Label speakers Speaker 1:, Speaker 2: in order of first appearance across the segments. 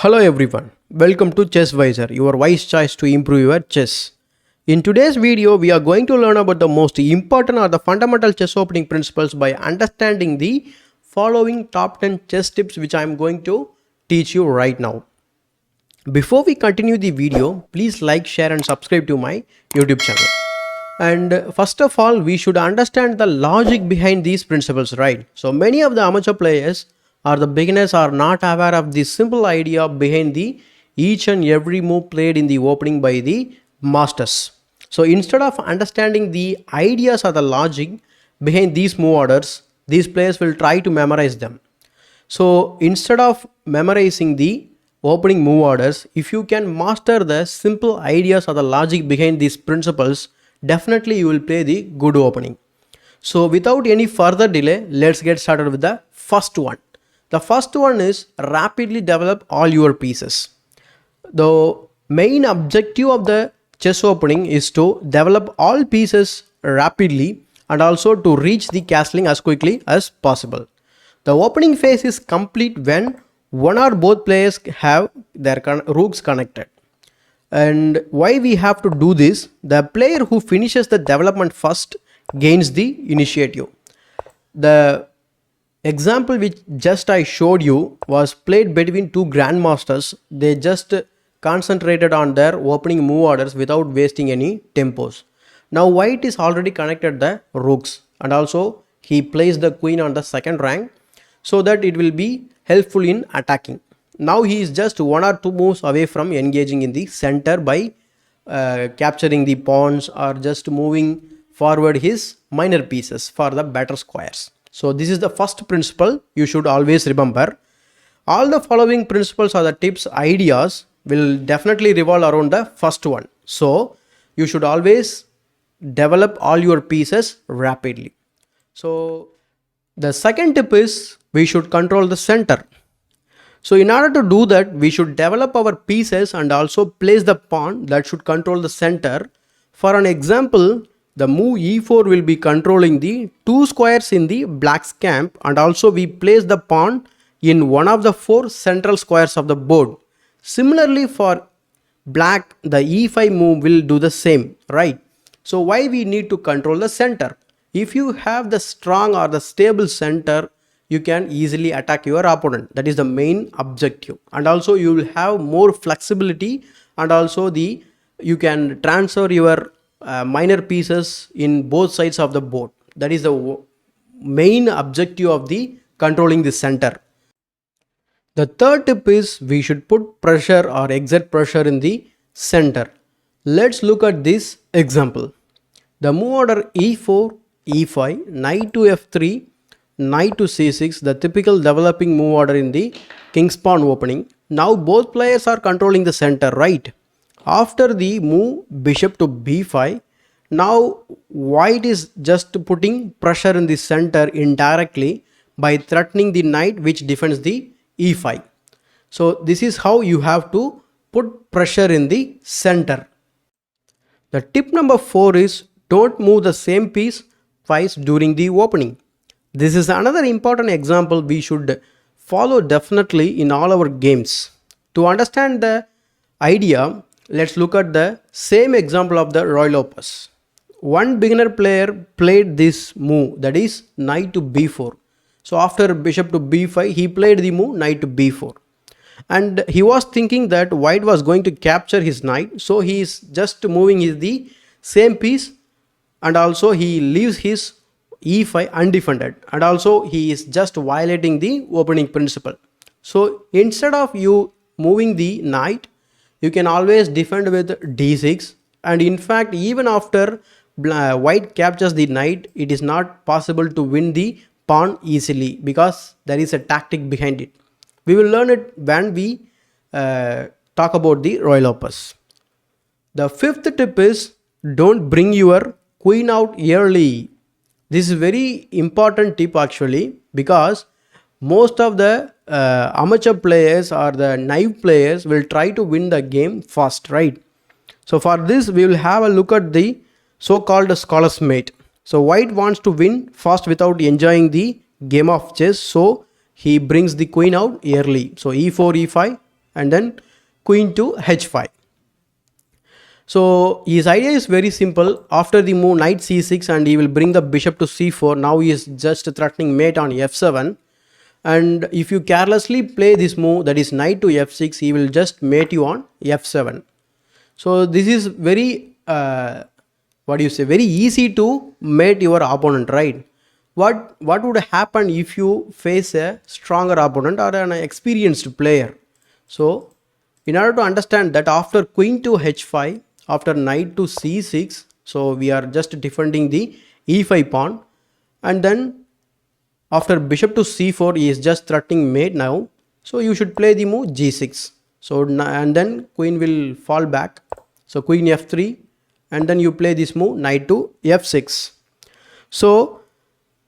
Speaker 1: Hello everyone, welcome to ChessVisor, your wise choice to improve your chess. In today's video, we are going to learn about the most important or the fundamental chess opening principles by understanding the following top 10 chess tips which I am going to teach you right now. Before we continue the video, please like, share and subscribe to my YouTube channel. And first of all, we should understand the logic behind these principles, right? So many of the amateur players or the beginners are not aware of the simple idea behind the each and every move played in the opening by the masters. So instead of understanding the ideas or the logic behind these move orders, these players will try to memorize them. So instead of memorizing the opening move orders, if you can master the simple ideas or the logic behind these principles, definitely you will play the good opening. So without any further delay, let's get started with the first one. The first one is rapidly develop all your pieces. The main objective of the chess opening is to develop all pieces rapidly and also to reach the castling as quickly as possible. The opening phase is complete when one or both players have their rooks connected. And why we have to do this? The player who finishes the development first gains the initiative. The example which just I showed you was played between two grandmasters. They just concentrated on their opening move orders without wasting any tempos. Now white is already connected the rooks and also he placed the queen on the second rank so that it will be helpful in attacking. Now he is just one or two moves away from engaging in the center by capturing the pawns or just moving forward his minor pieces for the better squares. So this is the first principle you should always remember. All the following principles or the tips, ideas will definitely revolve around the first one. So you should always develop all your pieces rapidly. So the second tip is we should control the center. So in order to do that, we should develop our pieces and also place the pawn that should control the center. For an example, the move e4 will be controlling the two squares in the black's camp and also we place the pawn in one of the four central squares of the board. Similarly for black, the e5 move will do the same, right? So why we need to control the center? If you have the strong or the stable center, you can easily attack your opponent. That is the main objective. And also you will have more flexibility and also you can transfer your minor pieces in both sides of the board. That is the main objective of the controlling the center. The third tip is we should put pressure or exert pressure in the center. Let's look at this example. The move order e4, e5, knight to f3, knight to c6, the typical developing move order in the king's pawn opening. Now both players are controlling the center, right? After the move bishop to b5, now white is just putting pressure in the center indirectly by threatening the knight which defends the e5. So this is how you have to put pressure in the center. The tip number 4 is don't move the same piece twice during the opening. This is another important example we should follow definitely in all our games. To understand the idea, let's look at the same example of the Royal Opus. One beginner player played this move, that is knight to b4. So after bishop to b5, he played the move knight to b4. And he was thinking that white was going to capture his knight. So he is just moving the same piece and also he leaves his e5 undefended. And also he is just violating the opening principle. So instead of you moving the knight, you can always defend with d6, and in fact even after white captures the knight, it is not possible to win the pawn easily because there is a tactic behind it. We will learn it when we talk about the Royal Opus. The fifth tip is don't bring your queen out early. This is a very important tip actually because most of the amateur players or the naive players will try to win the game fast, right? So for this we will have a look at the so-called scholar's mate. So white wants to win fast without enjoying the game of chess, so he brings the queen out early. So e4, e5, and then queen to h5. So his idea is very simple. After the move knight c6 and he will bring the bishop to c4. Now he is just threatening mate on f7. And if you carelessly play this move, that is knight to f6, he will just mate you on f7. So this is very very easy to mate your opponent, right? What would happen if you face a stronger opponent or an experienced player? So in order to understand that, after queen to h5, after knight to c6, so we are just defending the e5 pawn, and then after bishop to c4, he is just threatening mate now. So you should play the move g6. So and then queen will fall back. So queen f3, and then you play this move knight to f6. So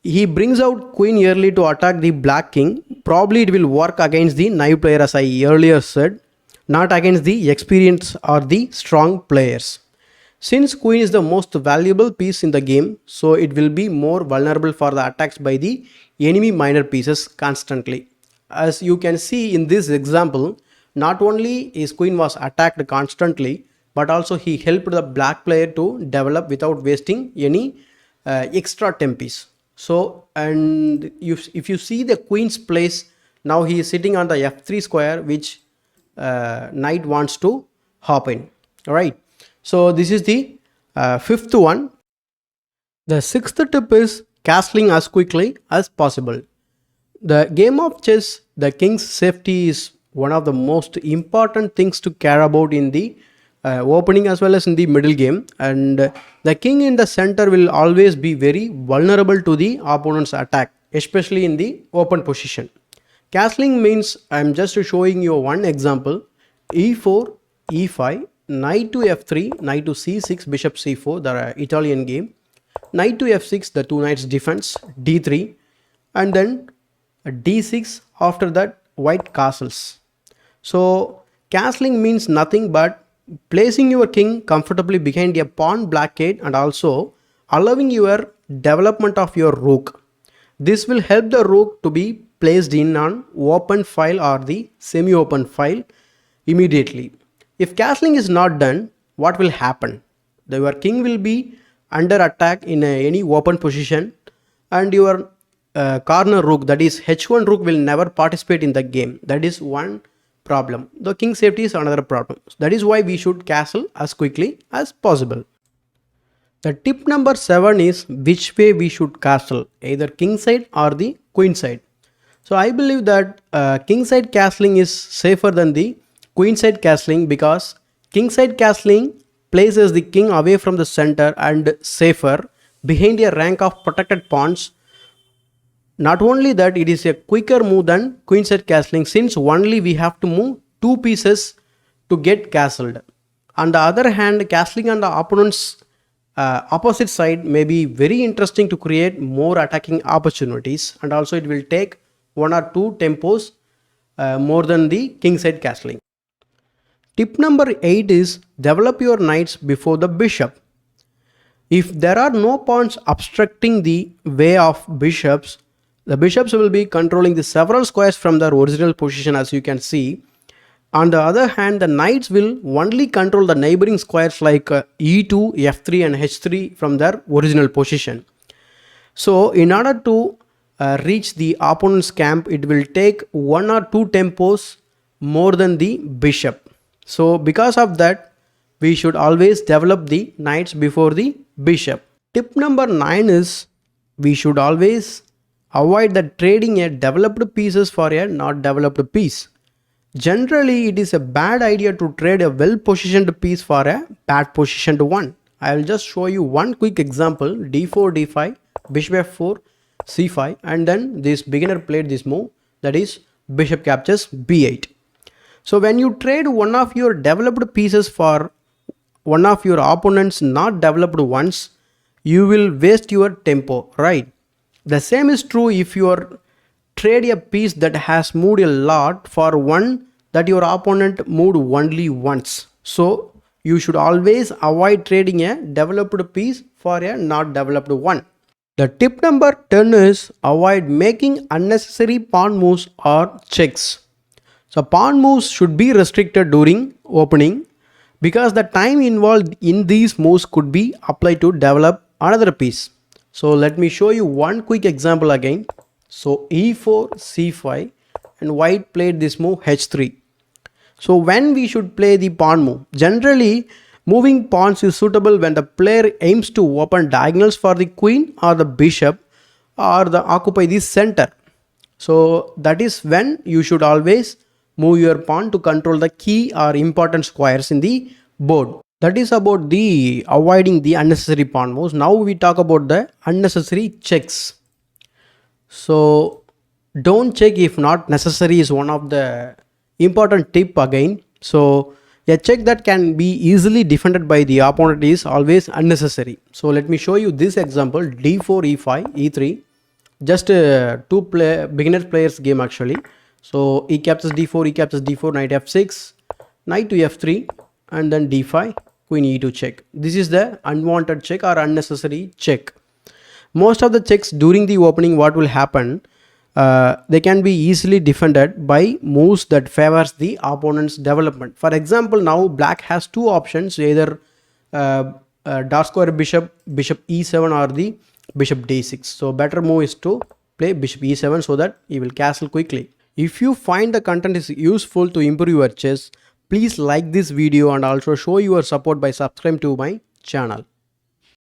Speaker 1: he brings out queen early to attack the black king. Probably it will work against the naive player, as I earlier said, not against the experienced or the strong players. Since queen is the most valuable piece in the game, so it will be more vulnerable for the attacks by the enemy minor pieces constantly. As you can see in this example, not only his queen was attacked constantly, but also he helped the black player to develop without wasting any extra tempis. So, and if you see the queen's place, now he is sitting on the f3 square, which knight wants to hop in. All right. So this is the fifth one. The sixth tip is castling as quickly as possible. The game of chess, the king's safety is one of the most important things to care about in the opening as well as in the middle game, and the king in the center will always be very vulnerable to the opponent's attack, especially in the open position. Castling means, I am just showing you one example: e4, e5, knight to f3, knight to c6, bishop c4, the Italian game, knight to f6, the two knights defense, d3, and then d6, after that white castles. So castling means nothing but placing your king comfortably behind a pawn blockade and also allowing your development of your rook. This will help the rook to be placed in an open file or the semi-open file immediately. If castling is not done, what will happen? Your king will be under attack in any open position, and your corner rook, that is h1 rook, will never participate in the game. That is one problem. The king safety is another problem. That is why we should castle as quickly as possible. The tip number 7 is which way we should castle, either king side or the queen side. So I believe that king side castling is safer than the queen side castling, because king side castling places the king away from the center and safer behind a rank of protected pawns. Not only that, it is a quicker move than queen side castling, since only we have to move two pieces to get castled. On the other hand, castling on the opponent's opposite side may be very interesting to create more attacking opportunities, and also it will take one or two tempos more than the king side castling. Tip number 8 is develop your knights before the bishop. If there are no pawns obstructing the way of bishops, the bishops will be controlling the several squares from their original position, as you can see. On the other hand, the knights will only control the neighboring squares like e2, f3 and h3 from their original position. So in order to reach the opponent's camp, it will take one or two tempos more than the bishop. So because of that, we should always develop the knights before the bishop. Tip number 9 is we should always avoid the trading a developed pieces for a not developed piece. Generally, it is a bad idea to trade a well positioned piece for a bad positioned one. I will just show you one quick example: d4, d5, bishop f4, c5, and then this beginner played this move, that is bishop captures b8. So when you trade one of your developed pieces for one of your opponent's not developed ones, you will waste your tempo, right? The same is true if you trade a piece that has moved a lot for one that your opponent moved only once. So you should always avoid trading a developed piece for a not developed one. The tip number 10 is avoid making unnecessary pawn moves or checks. So pawn moves should be restricted during opening because the time involved in these moves could be applied to develop another piece. So let me show you one quick example again. So e4, c5, and white played this move h3. So when we should play the pawn move? Generally, moving pawns is suitable when the player aims to open diagonals for the queen or the bishop or the occupy the center. So that is when you should always move your pawn to control the key or important squares in the board. That is about the avoiding the unnecessary pawn moves. Now we talk about the unnecessary checks. So don't check if not necessary is one of the important tip again. So a check that can be easily defended by the opponent is always unnecessary. So let me show you this example: d4, e5, e3. Just beginner players game actually. So e captures d4, e captures d4, knight f6, knight to f3, and then d5, queen e2 check. This is the unwanted check or unnecessary check. Most of the checks during the opening, what will happen? They can be easily defended by moves that favors the opponent's development. For example, now black has two options: either dark square bishop e7 or the bishop d6. So better move is to play bishop e7 so that he will castle quickly. If you find the content is useful to improve your chess, please like this video and also show your support by subscribing to my channel.